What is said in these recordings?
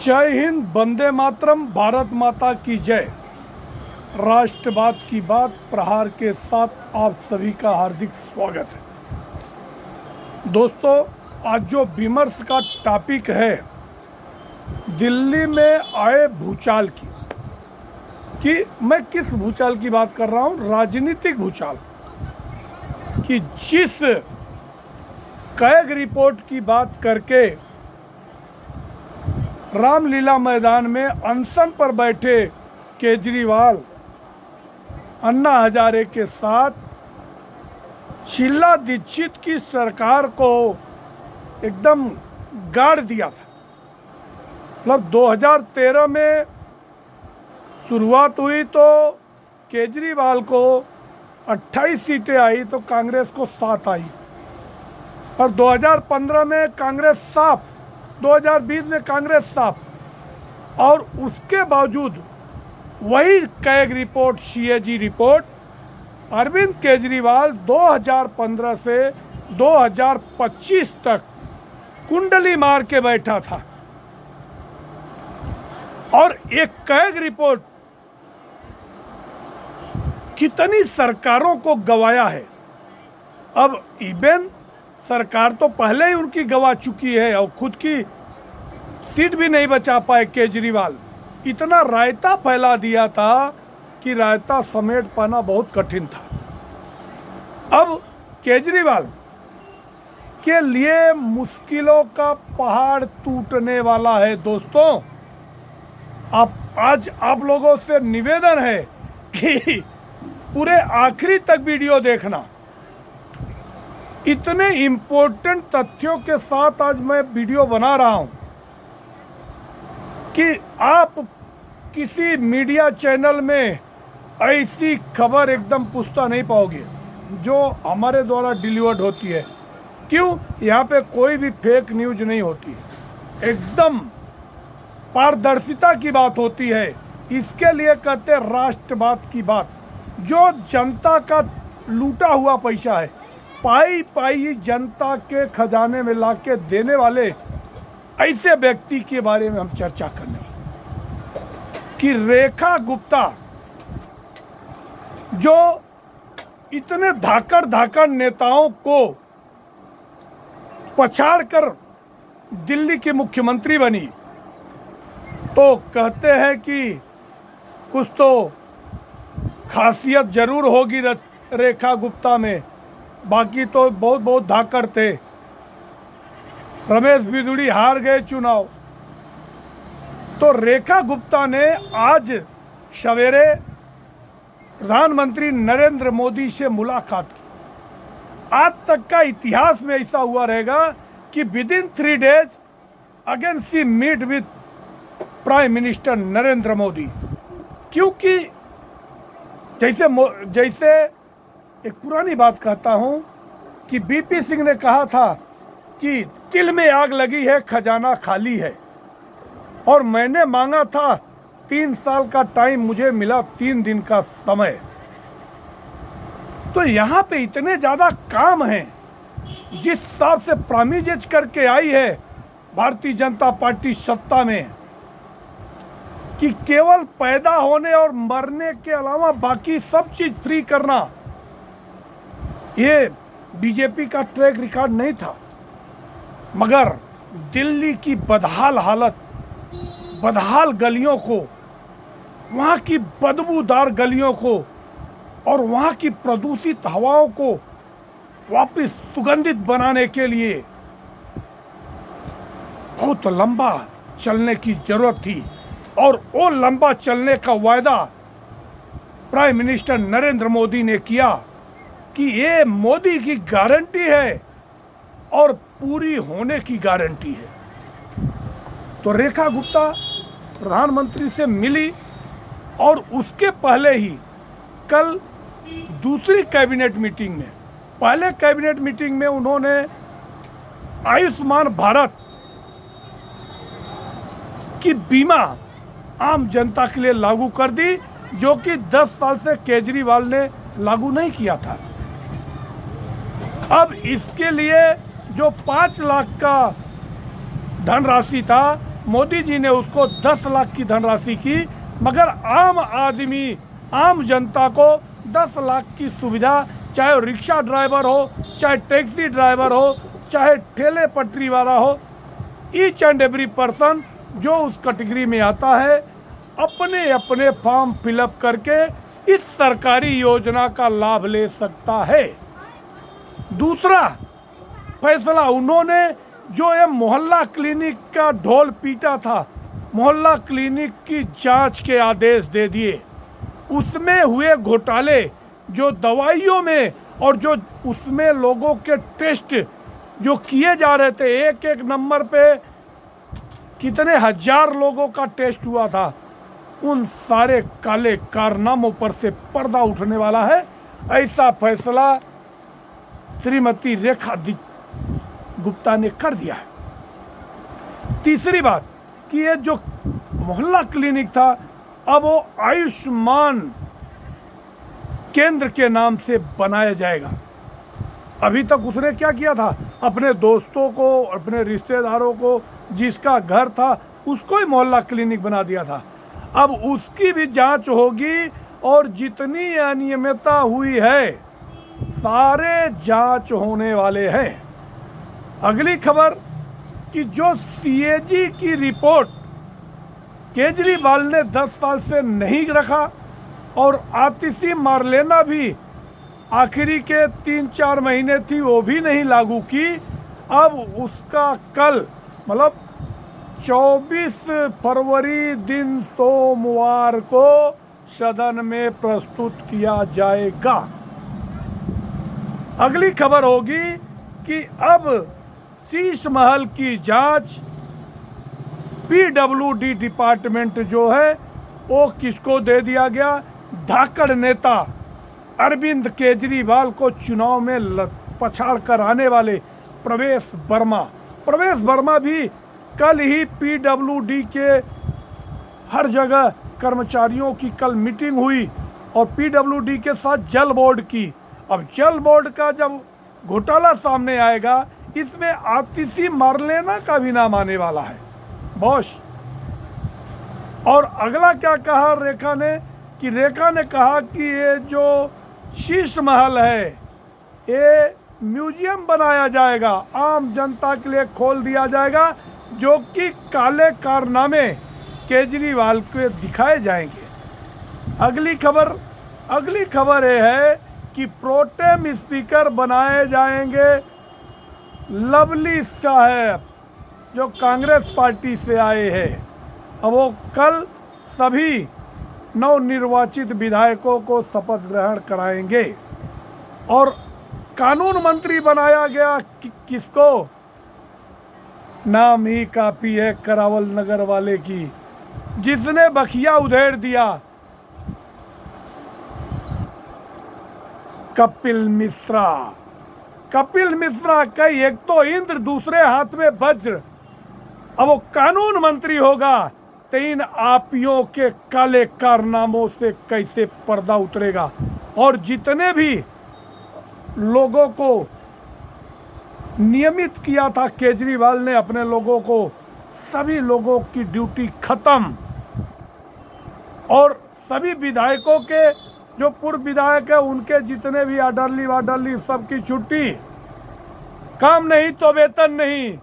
जय हिंद, वंदे मातरम, भारत माता की जय। राष्ट्रवाद की बात प्रहार के साथ आप सभी का हार्दिक स्वागत है। दोस्तों, आज जो विमर्श का टॉपिक है दिल्ली में आए भूचाल की, कि मैं किस भूचाल की बात कर रहा हूँ, राजनीतिक भूचाल कि जिस कैग रिपोर्ट की बात करके रामलीला मैदान में अनशन पर बैठे केजरीवाल अन्ना हजारे के साथ शीला दीक्षित की सरकार को एकदम गाड़ दिया था। मतलब 2013 में शुरुआत हुई तो केजरीवाल को 28 सीटें आई तो कांग्रेस को 7 आई, और 2015 में कांग्रेस साफ, 2020 में कांग्रेस साफ, और उसके बावजूद वही CAG report, CAG report, Arvind Kejriwal 2015 से 2025 तक कुंडली मार के बैठा था। और एक कैग रिपोर्ट कितनी सरकारों को गवाया है। अब इवन सरकार तो पहले ही उनकी गवा चुकी है और खुद की सीट भी नहीं बचा पाए केजरीवाल। इतना रायता फैला दिया था कि रायता समेट पाना बहुत कठिन था। अब केजरीवाल के लिए मुश्किलों का पहाड़ टूटने वाला है। दोस्तों, आज आप लोगों से निवेदन है कि पूरे आखिरी तक वीडियो देखना। इतने इम्पोर्टेंट तथ्यों के साथ आज मैं वीडियो बना रहा हूं कि आप किसी मीडिया चैनल में ऐसी खबर एकदम पुछता नहीं पाओगे जो हमारे द्वारा डिलीवर्ड होती है। क्यों? यहाँ पे कोई भी फेक न्यूज नहीं होती, एकदम पारदर्शिता की बात होती है। इसके लिए कहते हैं राष्ट्रवाद की बात। जो जनता का लूटा हुआ पैसा है, पाई पाई जनता के खजाने में लाके देने वाले ऐसे व्यक्ति के बारे में हम चर्चा करने वाले कि रेखा गुप्ता, जो इतने धाकड़ नेताओं को पछाड़कर दिल्ली की मुख्यमंत्री बनी, तो कहते हैं कि कुछ तो खासियत जरूर होगी रेखा गुप्ता में, बाकी तो बहुत धाकड़ थे। रमेश बिधूड़ी हार गए चुनाव। तो रेखा गुप्ता ने आज सवेरे प्रधानमंत्री नरेंद्र मोदी से मुलाकात की। आज तक का इतिहास में ऐसा हुआ रहेगा कि within 3 days again she meet with Prime Minister Narendra Modi. क्योंकि जैसे एक पुरानी बात कहता हूं कि बीपी सिंह ने कहा था कि तिल में आग लगी है, खजाना खाली है, और मैंने मांगा था 3 साल का टाइम, मुझे मिला 3 दिन का समय। तो यहाँ पे इतने ज्यादा काम हैं, जिस हिसाब से प्रामिजेज करके आई है भारतीय जनता पार्टी सत्ता में, कि केवल पैदा होने और मरने के अलावा बाकी सब चीज फ्री करना, ये बीजेपी का ट्रैक रिकॉर्ड नहीं था। मगर दिल्ली की बदहाल हालत, बदहाल गलियों को, वहाँ की बदबूदार गलियों को और वहाँ की प्रदूषित हवाओं को वापस सुगंधित बनाने के लिए बहुत लंबा चलने की जरूरत थी। और वो लंबा चलने का वायदा प्राइम मिनिस्टर नरेंद्र मोदी ने किया कि ये मोदी की गारंटी है और पूरी होने की गारंटी है। तो रेखा गुप्ता प्रधानमंत्री से मिली, और उसके पहले ही कल दूसरी कैबिनेट मीटिंग में, पहले कैबिनेट मीटिंग में उन्होंने आयुष्मान भारत की बीमा आम जनता के लिए लागू कर दी, जो कि 10 साल से केजरीवाल ने लागू नहीं किया था। अब इसके लिए जो 5 लाख का धनराशि था मोदी जी ने उसको 10 लाख की धनराशि की, मगर आम आदमी, आम जनता को 10 लाख की सुविधा, चाहे रिक्शा ड्राइवर हो, चाहे टैक्सी ड्राइवर हो, चाहे ठेले पटरी वाला हो, ईच एंड एवरी पर्सन जो उस कैटेगरी में आता है अपने अपने फॉर्म फिलअप करके इस सरकारी योजना का लाभ ले सकता है। दूसरा फैसला उन्होंने जो ये मोहल्ला क्लिनिक का ढोल पीटा था, मोहल्ला क्लिनिक की जांच के आदेश दे दिए। उसमें हुए घोटाले जो दवाइयों में और जो उसमें लोगों के टेस्ट जो किए जा रहे थे, एक एक नंबर पे कितने हजार लोगों का टेस्ट हुआ था, उन सारे काले कारनामों पर से पर्दा उठने वाला है। ऐसा फैसला श्रीमती रेखा गुप्ता ने कर दिया है। तीसरी बात कि ये जो मोहल्ला क्लिनिक था अब वो आयुष्मान केंद्र के नाम से बनाया जाएगा। अभी तक उसने क्या किया था, अपने दोस्तों को, अपने रिश्तेदारों को, जिसका घर था उसको ही मोहल्ला क्लिनिक बना दिया था। अब उसकी भी जांच होगी और जितनी अनियमितता हुई है सारे जांच होने वाले हैं। अगली खबर कि जो सीएजी की रिपोर्ट केजरीवाल ने 10 साल से नहीं रखा और आतिशी मारलेना भी आखिरी के 3-4 महीने थी वो भी नहीं लागू की, अब उसका कल मतलब 24 फरवरी दिन सोमवार को सदन में प्रस्तुत किया जाएगा। अगली खबर होगी कि अब शीश महल की जांच पीडब्ल्यूडी डिपार्टमेंट जो है वो किसको दे दिया गया, धाकड़ नेता अरविंद केजरीवाल को चुनाव में पछाड़ कर आने वाले प्रवेश वर्मा भी कल ही पीडब्ल्यूडी के हर जगह कर्मचारियों की कल मीटिंग हुई और पीडब्ल्यूडी के साथ जल बोर्ड की। अब जल बोर्ड का जब घोटाला सामने आएगा इसमें आतिशी मारलेना का भी नाम आने वाला है बॉस। और अगला क्या कहा रेखा ने कि रेखा ने कहा कि ये जो शीश महल है ये म्यूजियम बनाया जाएगा, आम जनता के लिए खोल दिया जाएगा, जो कि काले कारनामे केजरीवाल के दिखाए जाएंगे। अगली खबर ये है कि प्रोटेम स्पीकर बनाए जाएंगे लवली साहब जो कांग्रेस पार्टी से आए हैं। अब वो कल सभी नवनिर्वाचित विधायकों को शपथ ग्रहण कराएंगे। और कानून मंत्री बनाया गया किसको, नाम ही काफी है करावल नगर वाले की, जिसने बखिया उधेड़ दिया, कपिल मिश्रा का एक तो इंद्र दूसरे हाथ में वज्र। अब वो कानून मंत्री होगा तो इन आपियों के काले कारनामों से कैसे पर्दा उतरेगा। और जितने भी लोगों को नियमित किया था केजरीवाल ने अपने लोगों को, सभी लोगों की ड्यूटी खत्म। और सभी विधायकों के जो पूर्व विधायक है उनके जितने भी आडरली सबकी छुट्टी, काम नहीं तो वेतन नहीं।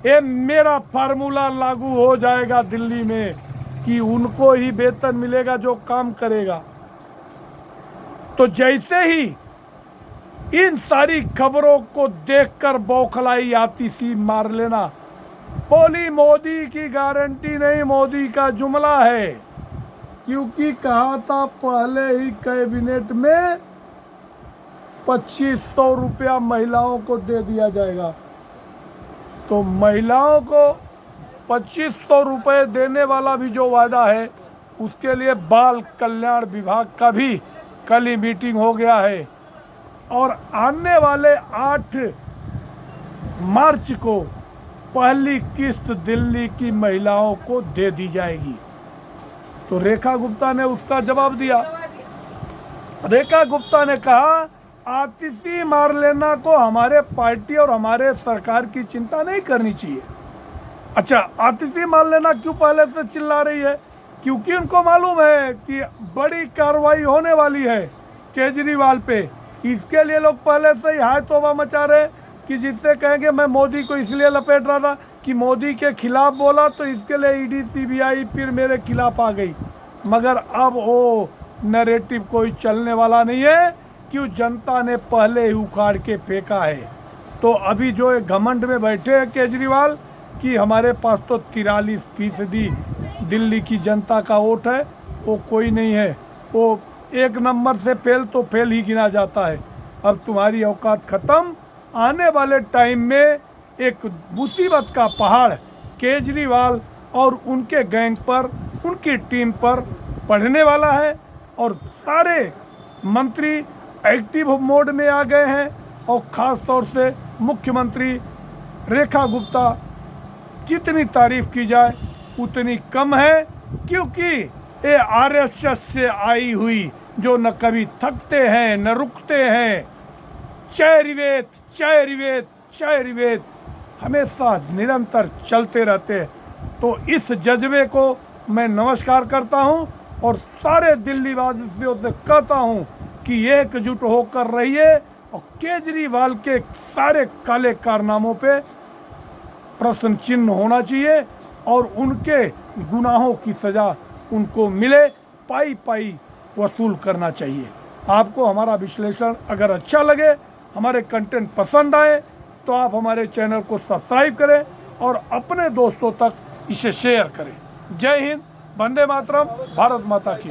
ये मेरा फार्मूला लागू हो जाएगा दिल्ली में कि उनको ही वेतन मिलेगा जो काम करेगा। तो जैसे ही इन सारी खबरों को देखकर बौखलाई आतिशी मारलेना बोली मोदी की गारंटी नहीं, मोदी का जुमला है, क्योंकि कहा था पहले ही कैबिनेट में 2500 रुपया महिलाओं को दे दिया जाएगा। तो महिलाओं को 2500 रुपये देने वाला भी जो वादा है उसके लिए बाल कल्याण विभाग का भी कल ही मीटिंग हो गया है और आने वाले 8 मार्च को पहली किस्त दिल्ली की महिलाओं को दे दी जाएगी। तो रेखा गुप्ता ने उसका जवाब दिया। रेखा गुप्ता ने कहा आतिशी मारलेना को हमारे पार्टी और हमारे सरकार की चिंता नहीं करनी चाहिए। अच्छा, आतिशी मान लेना क्यों पहले से चिल्ला रही है? क्योंकि उनको मालूम है कि बड़ी कार्रवाई होने वाली है केजरीवाल पे। इसके लिए लोग पहले से ही हाय तौबा मचा रहे कि जिससे कहेंगे मैं मोदी को इसलिए लपेट रहा था कि मोदी के खिलाफ बोला तो इसके लिए ईडी सीबीआई फिर मेरे खिलाफ आ गई। मगर अब वो नैरेटिव कोई चलने वाला नहीं है, क्यों जनता ने पहले ही उखाड़ के फेंका है। तो अभी जो एक घमंड में बैठे हैं केजरीवाल कि हमारे पास तो 43% दिल्ली की जनता का वोट है, वो कोई नहीं है, वो एक नंबर से फेल तो फेल ही गिना जाता है। अब तुम्हारी औकात ख़त्म। आने वाले टाइम में एक मुसीबत का पहाड़ केजरीवाल और उनके गैंग पर, उनकी टीम पर पड़ने वाला है और सारे मंत्री एक्टिव मोड में आ गए हैं। और ख़ास तौर से मुख्यमंत्री रेखा गुप्ता, जितनी तारीफ की जाए उतनी कम है, क्योंकि ये आरएसएस से आई हुई जो न कभी थकते हैं न रुकते हैं, चैरिवेत चैरिवेत चैरिवेत हमेशा निरंतर चलते रहते हैं। तो इस जज्बे को मैं नमस्कार करता हूं और सारे दिल्ली वासियों से कहता हूं कि एकजुट होकर रहिए और केजरीवाल के सारे काले कारनामों पे प्रश्न चिन्ह होना चाहिए और उनके गुनाहों की सज़ा उनको मिले, पाई पाई वसूल करना चाहिए। आपको हमारा विश्लेषण अगर अच्छा लगे, हमारे कंटेंट पसंद आए तो आप हमारे चैनल को सब्सक्राइब करें और अपने दोस्तों तक इसे शेयर करें। जय हिंद, वंदे मातरम, भारत माता की।